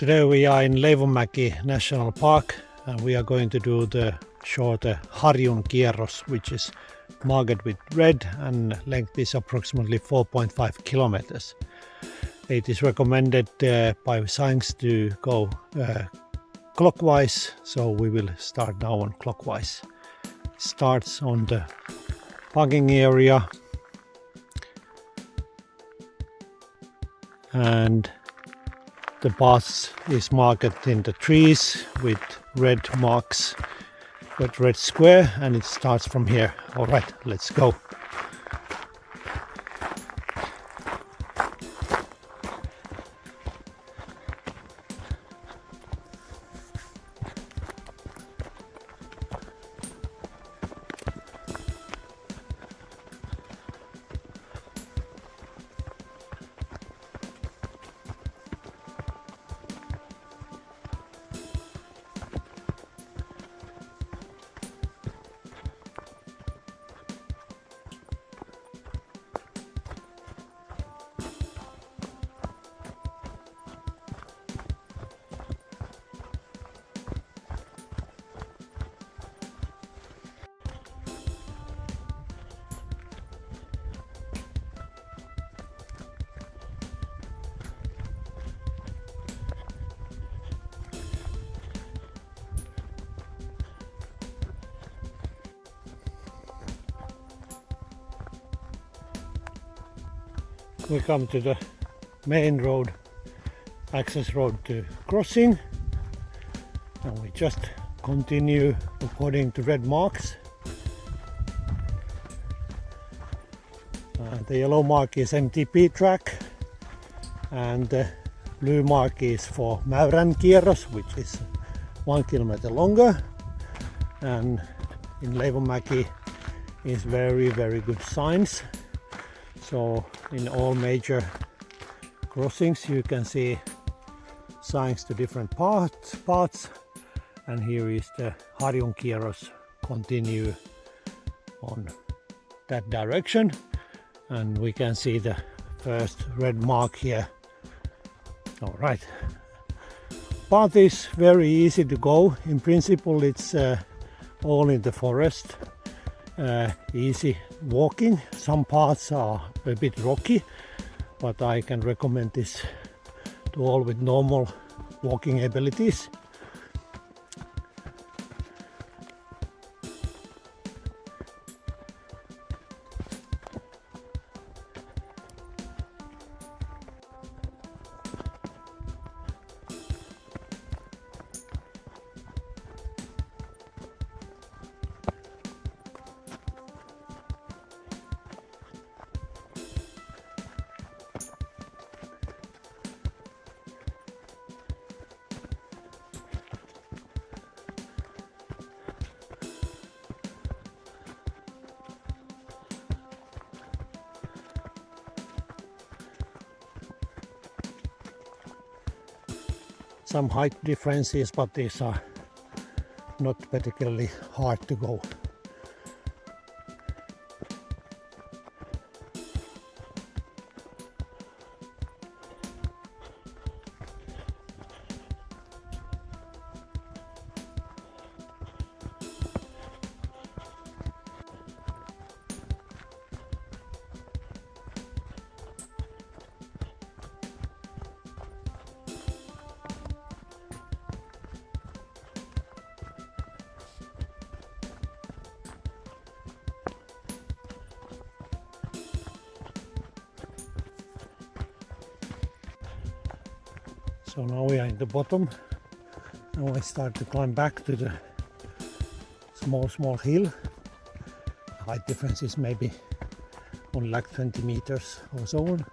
Today we are in Leivinmäki Nationalpark and we are going to do the short Harjunkierros, which is marked with red and length is approximately 4.5 kilometers. It is recommended by science to go clockwise, so we will start now on clockwise. Starts on the parking area and the path is marked in the trees with red marks, with red square, and it starts from here. All right, let's go. We come to the main road, access road to crossing, and we just continue according to red marks. The yellow mark is MTP track and the blue mark is for Harjunkierros, which is 1 kilometer longer, and in Leivonmäki is very good signs. So in all major crossings you can see signs to different parts, and here is the Harjunkierros continue on that direction, and we can see the first red mark here. All right, path is very easy to go. In principle it's all in the forest. Easy walking. Some parts are a bit rocky, but I can recommend this to all with normal walking abilities. Some height differences, but these are not particularly hard to go. So now we are in the bottom, and we start to climb back to the small hill. Height difference is maybe only like 20 meters or so on.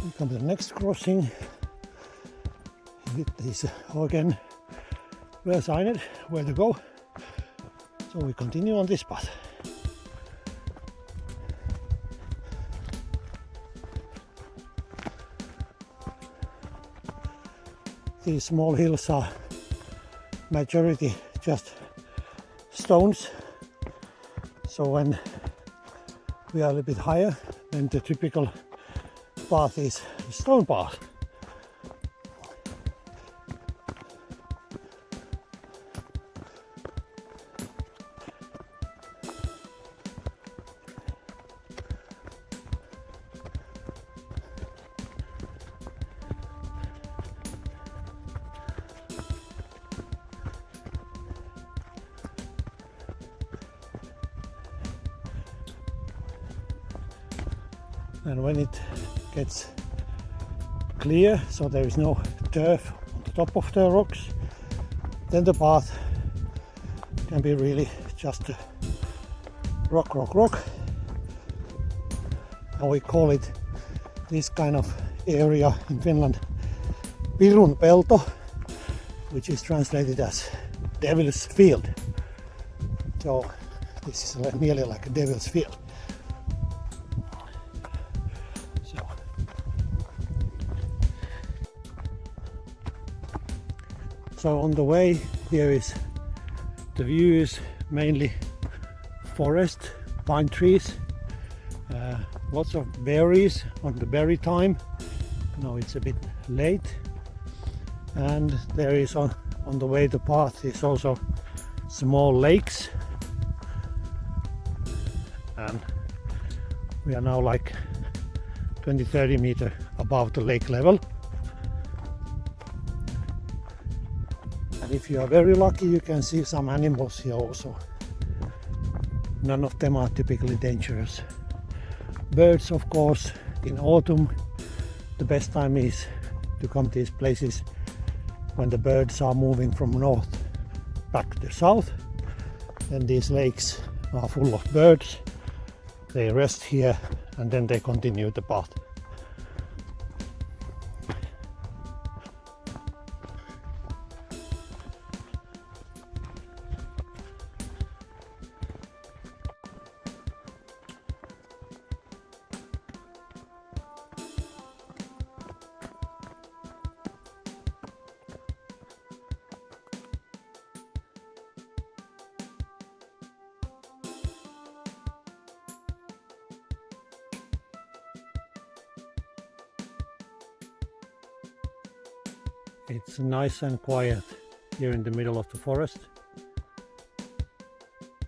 We come to the next crossing. It is again well signed where to go. So we continue on this path. These small hills are majority just stones. So when we are a little bit higher, then the typical path is stone path. And when it gets clear, so there is no turf on the top of the rocks, then the path can be really just a rock. And we call it this kind of area in Finland Pirun pelto, which is translated as devil's field. So this is nearly like a devil's field. So on the way here is the view is mainly forest, pine trees, lots of berries on the berry time. Now it's a bit late, and there is on the way the path is also small lakes, and we are now like 20-30 meters above the lake level. And if you are very lucky, you can see some animals here also. None of them are typically dangerous. Birds, of course, in autumn, the best time is to come to these places when the birds are moving from north back to the south. And these lakes are full of birds. They rest here and then they continue the path. It's nice and quiet here in the middle of the forest.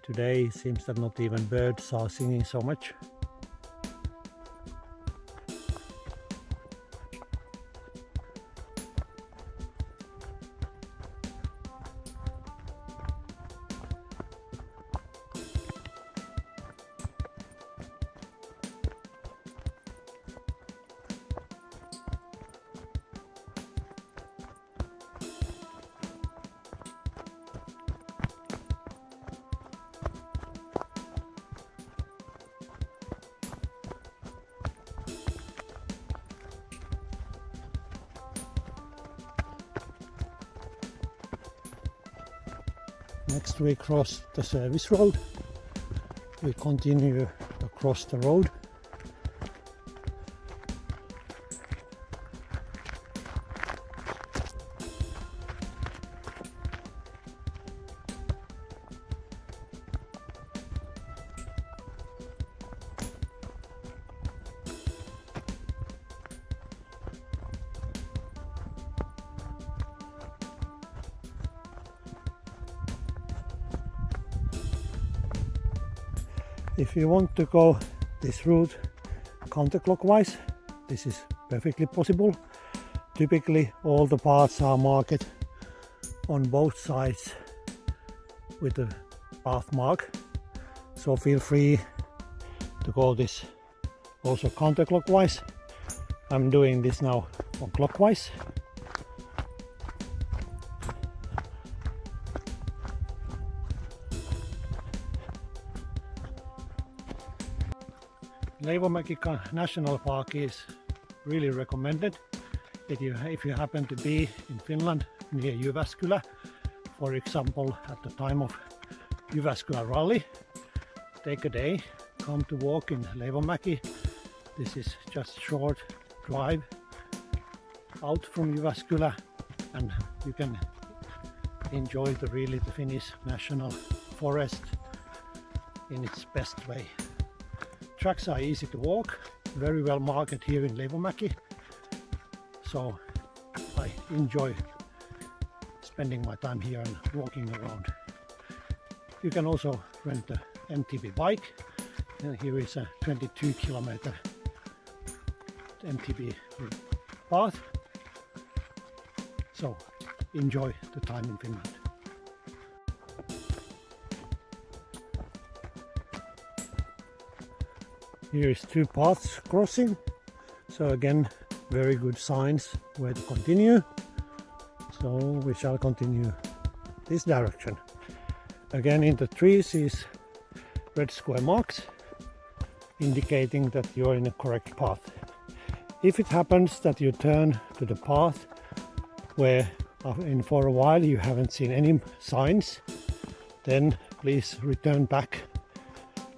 Today it seems that not even birds are singing so much. Next we cross the service road. We continue across the road. If you want to go this route counterclockwise, this is perfectly possible. Typically all the paths are marked on both sides with a path mark, so feel free to go this also counterclockwise. I'm doing this now on clockwise. Leivinmäki Nationalpark is really recommended. If you happen to be in Finland near Jyväskylä, for example at the time of Jyväskylä rally, take a day, come to walk in Leivonmäki. This is just short drive out from Jyväskylä, and you can enjoy the Finnish national forest in its best way. Tracks are easy to walk, very well marked here in Leivonmäki, so I enjoy spending my time here and walking around. You can also rent a MTB bike, and here is a 22-kilometer MTB path, so enjoy the time in Finland. Here is two paths crossing, so again very good signs where to continue. So we shall continue this direction. Again in the trees is red square marks indicating that you're in a correct path. If it happens that you turn to the path where for a while you haven't seen any signs, then please return back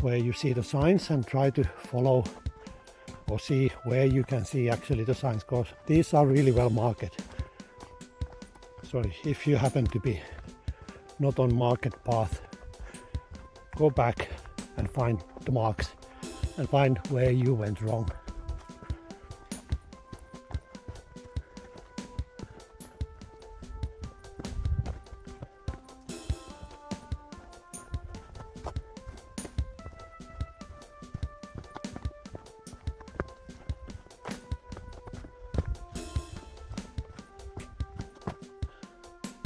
where you see the signs and try to follow or see where you can see actually the signs, because these are really well marked. So if you happen to be not on market path, go back and find the marks and find where you went wrong.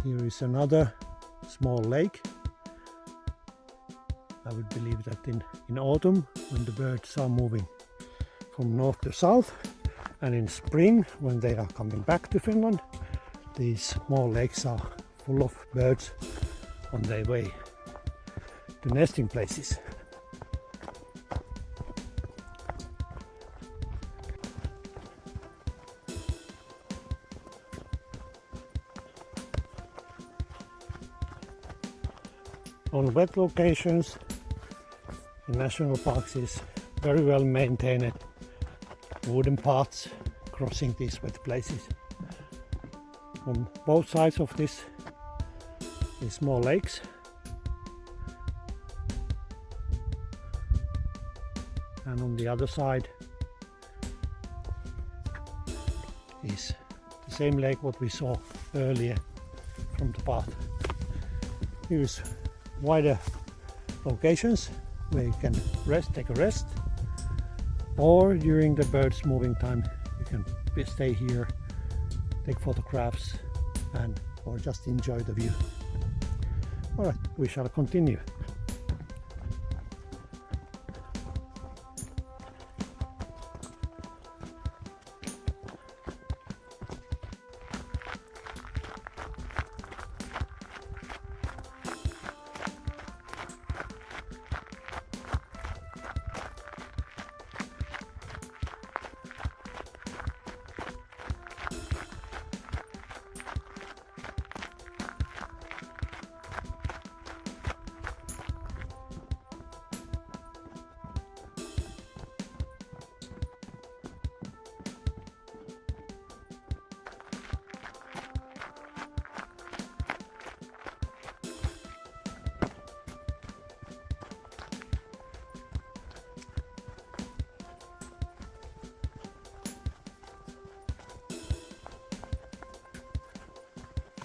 Here is another small lake. I would believe that in autumn, when the birds are moving from north to south, and in spring when they are coming back to Finland, these small lakes are full of birds on their way to nesting places. On wet locations, in national parks is very well maintained wooden paths crossing these wet places. On both sides of these small lakes, and on the other side is the same lake what we saw earlier from the path. Here's wider locations where you can take a rest, or during the birds moving time you can stay here, take photographs, or just enjoy the view. Alright, we shall continue.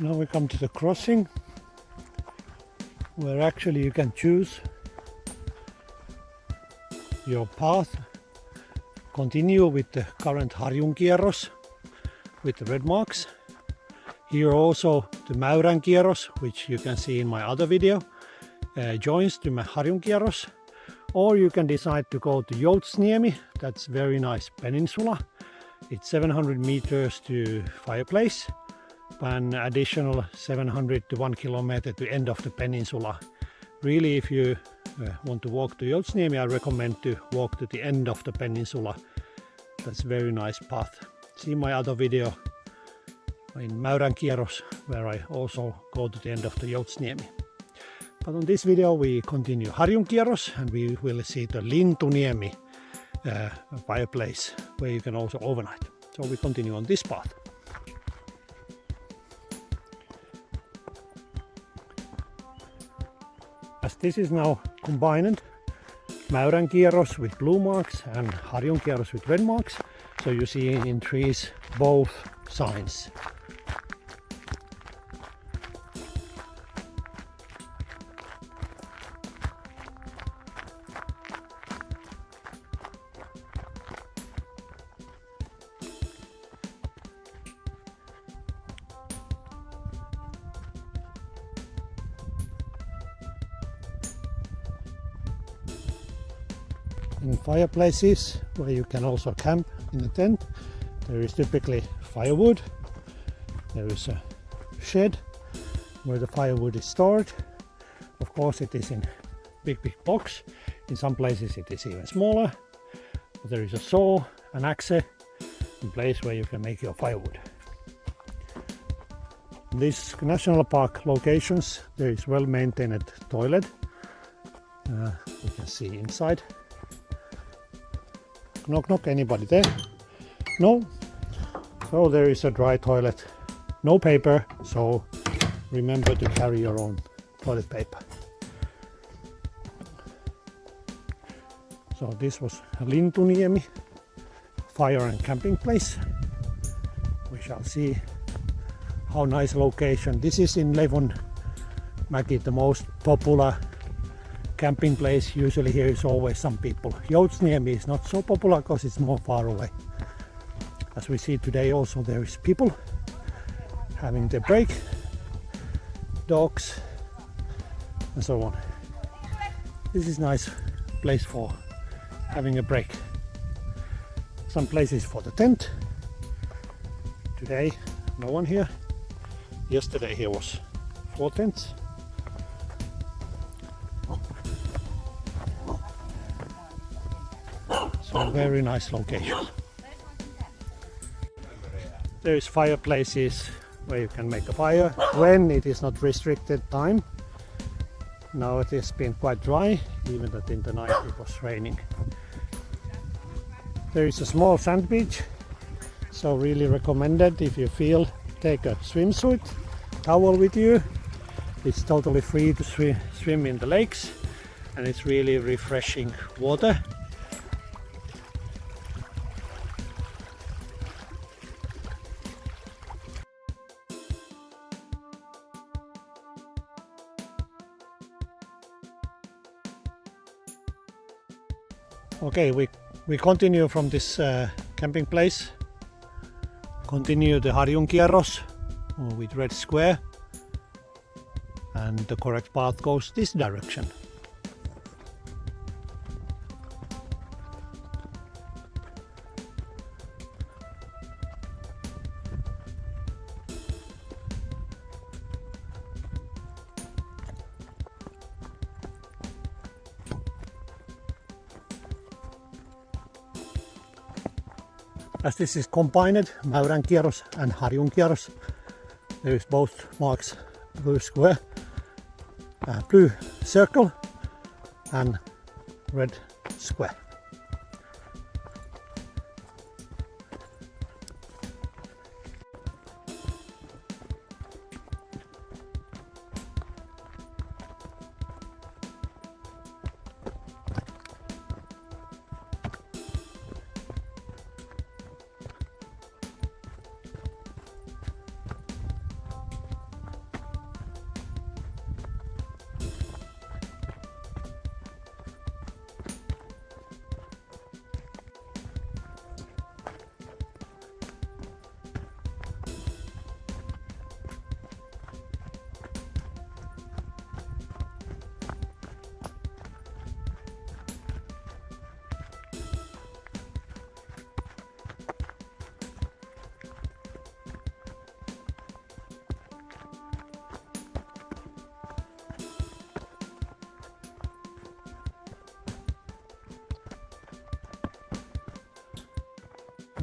Now we come to the crossing, where actually you can choose your path, continue with the current Harjunkierros with the red marks. Here also the Harjunkierros, which you can see in my other video, joins to Harjunkierros. Or you can decide to go to Joutsniemi, that's very nice peninsula. It's 700 meters to fireplace, an additional 700 to 1 kilometer to end of the peninsula. Really, if you want to walk to Joutsniemi, I recommend to walk to the end of the peninsula That's a very nice path. See my other video in Harjunkierros, where I also go to the end of the Joutsniemi. But on this video we continue Harjunkierros and we will see the Leivonmäki fireplace where you can also overnight. So we continue on this path. As this is now combined, Harjunkierros with blue marks and Harjunkierros with red marks, so you see in trees both signs. In fireplaces where you can also camp in the tent, there is typically firewood. There is a shed where the firewood is stored. Of course it is in big box. In some places it is even smaller. But there is a saw, an axe, a place where you can make your firewood. In these national park locations there is well maintained toilet. You can see inside. Knock knock, anybody there? No? So there is a dry toilet. No paper, so remember to carry your own toilet paper. So this was Leivonmäki fire and camping place. We shall see how nice location. This is in Leivonmäki, the most popular camping place. Usually here is always some people. Joutsniemi is not so popular because it's more far away. As we see today also there is people having their break, dogs and so on. This is nice place for having a break. Some places for the tent. Today no one here. Yesterday here was 4 tents. So very nice location. There is fireplaces where you can make a fire when it is not restricted time. Now it has been quite dry, even that in the night it was raining. There is a small sand beach, so really recommended if you feel, take a swimsuit, towel with you. It's totally free to swim in the lakes and it's really refreshing water. Okay, we continue from this camping place. Continue the Harjunkierros with red square, and the correct path goes this direction. As this is combined, Harjunkierros and Harjunkierros, there is both marks, blue square, blue circle and red square.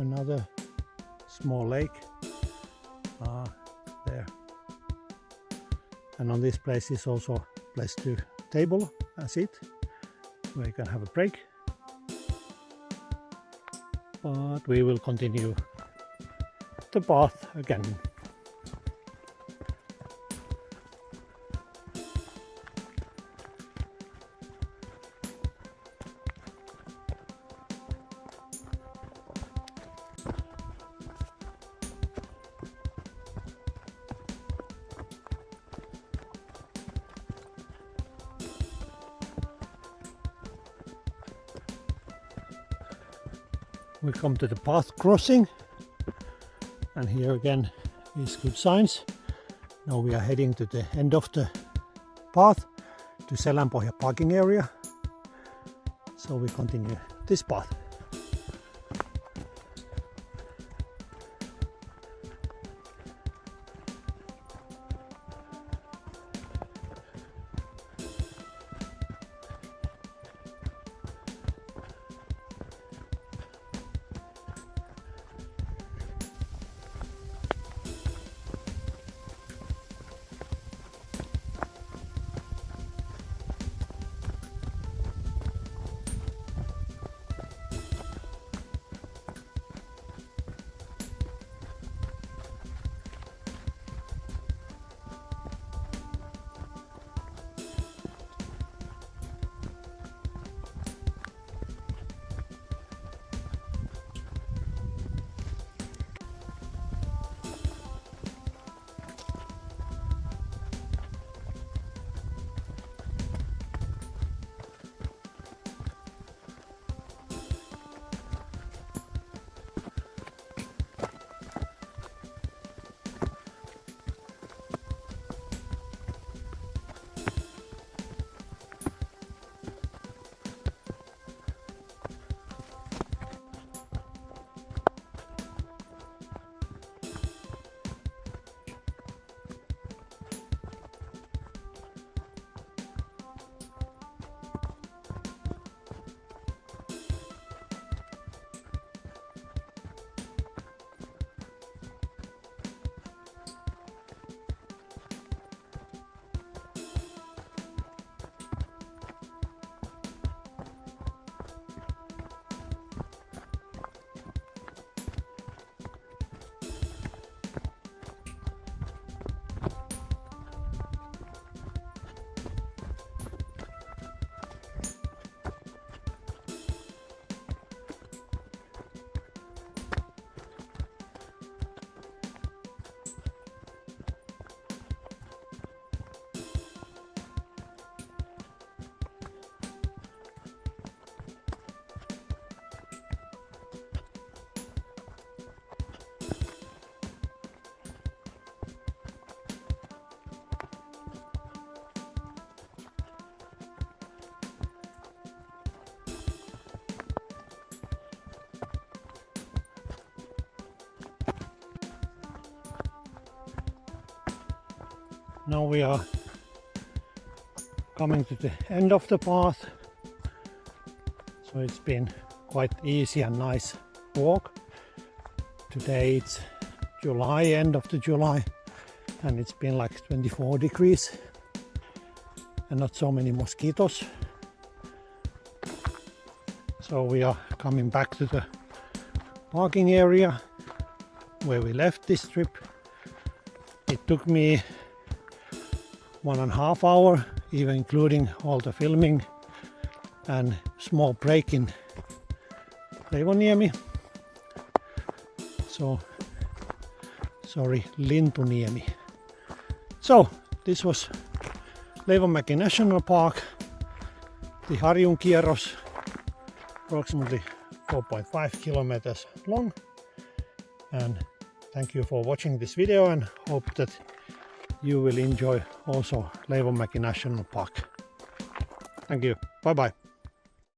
another small lake there. And on this place is also a place to table and sit, where you can have a break. But we will continue the path again. We come to the path crossing, and here again is good signs. Now we are heading to the end of the path to Selänpohja parking area, so we continue this path. Now we are coming to the end of the path, so it's been quite easy and nice walk. Today it's July, end of the July, and it's been like 24 degrees and not so many mosquitoes. So we are coming back to the parking area where we left this trip. It took me 1.5 hours, even including all the filming and small break in Leivonmäki. So, sorry, Lintuniemi. So, this was Leivinmäki Nationalpark, the Harjunkierros, approximately 4.5 kilometers long. And thank you for watching this video, and hope that you will enjoy also Leivonmäki National Park. Thank you. Bye bye.